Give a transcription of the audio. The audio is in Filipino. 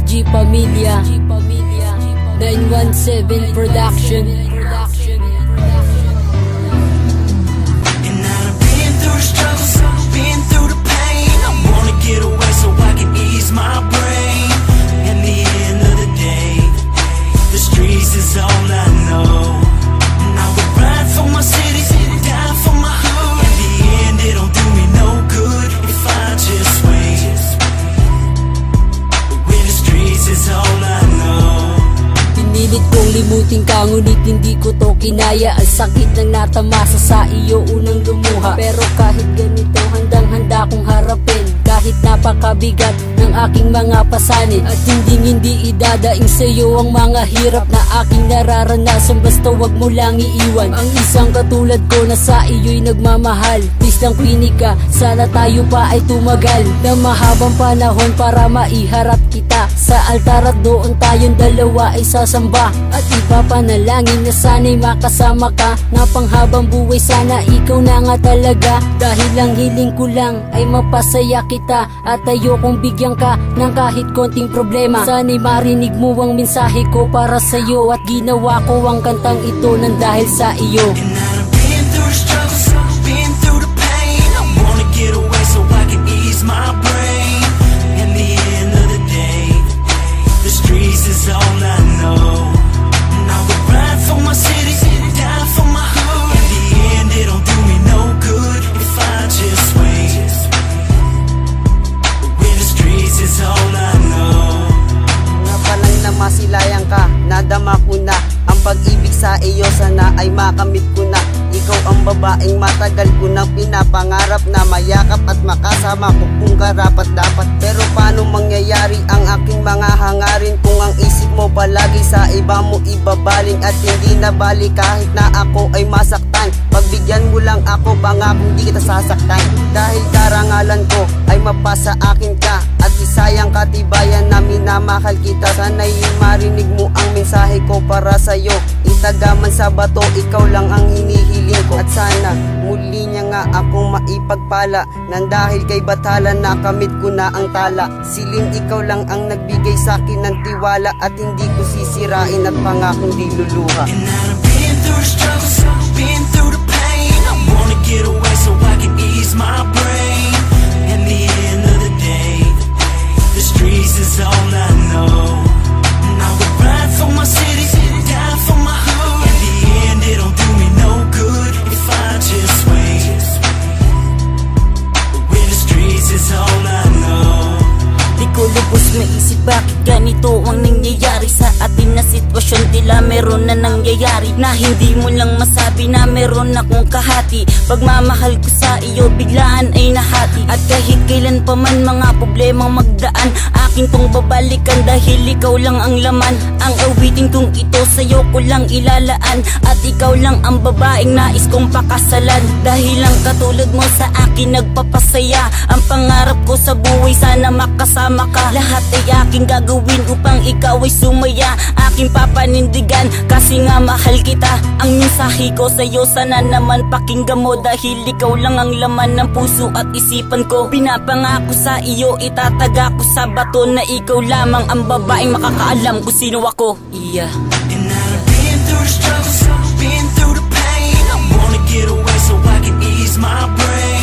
SG Pamilya 917 Production. And I've been through the struggles, been through the pain. I wanna get away so I can ease my brain. At the end of the day, the streets is all I know. And I would ride for my city, die for my hood. In the end, it don't do me no good if I just wait. But when the streets is all I know. Pinilit kong limutin ka, ngunit hindi ko to kinaya. Ang sakit ng natamasa sa iyo, unang lumuha. Pero kahit ganito, handang-handa kong harapin kahit napakabigat ng aking mga pasanin. At hindi idadaing sa'yo ang mga hirap na aking nararanasan. Basta wag mo lang iiwan ang isang katulad ko na sa iyo'y nagmamahal. Please lang kwinig ka, sana tayo pa ay tumagal na mahabang panahon para maiharap kita sa altar. At doon tayong dalawa ay sasamba at ipapanalangin na sana'y makasama ka na panghabang buhay. Sana ikaw na nga talaga, dahil ang hiling ko lang ay mapasaya kita. At ayokong bigyan ka ng kahit konting problema. Sana'y marinig mo ang mensahe ko para sa'yo. At ginawa ko ang kantang ito nang dahil sa iyo. And I've been through the struggles, been through the pain. I wanna get away so I can ease my brain. At the end of the day, the streets is all I know. And I would ride for my city, die for my hood. In the end, it don't do me no good if I just wait. But when the streets is all I know. Nga palang na masilayang ka, nadama ko na ang pag-ibig sa iyo, sana ay makamit ko na. Ikaw ang babaeng matagal ko nang pinapangarap na mayakap at makasama ko kung karapat dapat. Pero paano mangyayari ang aking mga hangarin kung ang isip mo palagi sa iba mo ibabaling? At hindi na bali kahit na ako ay masaktan. Pagbigyan mo lang ako, pangakong di kita sasaktan. Dahil karangalan ko ay mapasa akin ka, at isayang katibayan na minamahal kita. Sana'y marinig mo ang mensahe ko para sa'yo. Itagaman sa bato, ikaw lang ang hinihiling ko. At sana muli niya nga akong maipagpala, nang dahil kay Bathala nakamit ko na ang tala. Siling ikaw lang ang nagbigay sa'kin ng tiwala, at hindi ko sisirain at pangakong di luluha. And I've been through the struggles, been through the pain. I wanna get away so I can ease my brain. At the end of the day, the streets is all I know. And I would ride for my city, die for my hood. In the end, it don't do me no good if I just wait. But when the streets is all I know. Di ko lubos maisip bakit ganito ang nangyayari sa atin na sitwasyon. Tila meron na nangyayari na hindi mo lang masabi na meron akong kahati. Pagmamahal ko sa iyo biglaan ay nahati. At kahit kailan pa man mga problemang magdaan, akin tong babalikan dahil ikaw lang ang laman. Ang awiting tong ito sa'yo ko lang ilalaan, at ikaw lang ang babaeng nais kong pakasalan. Dahil lang katulad mo sa akin nagpapasaya. Ang pangarap ko sa buhay sana makasama ka. Lahat ay aking gagawin upang ikaw ay sumaya. Aking papanindigan kasi nga mahal kita. Ang mensahe ko sa'yo sana naman pakinggan mo, dahil ikaw lang ang laman ng puso at isipan ko. Pinapangako sa iyo, itataga ko sa bato na ikaw lamang ang babaeng makakaalam kung sino ako. Iya. And I've been through the struggles, been through the pain. I wanna get away so I can ease my brain.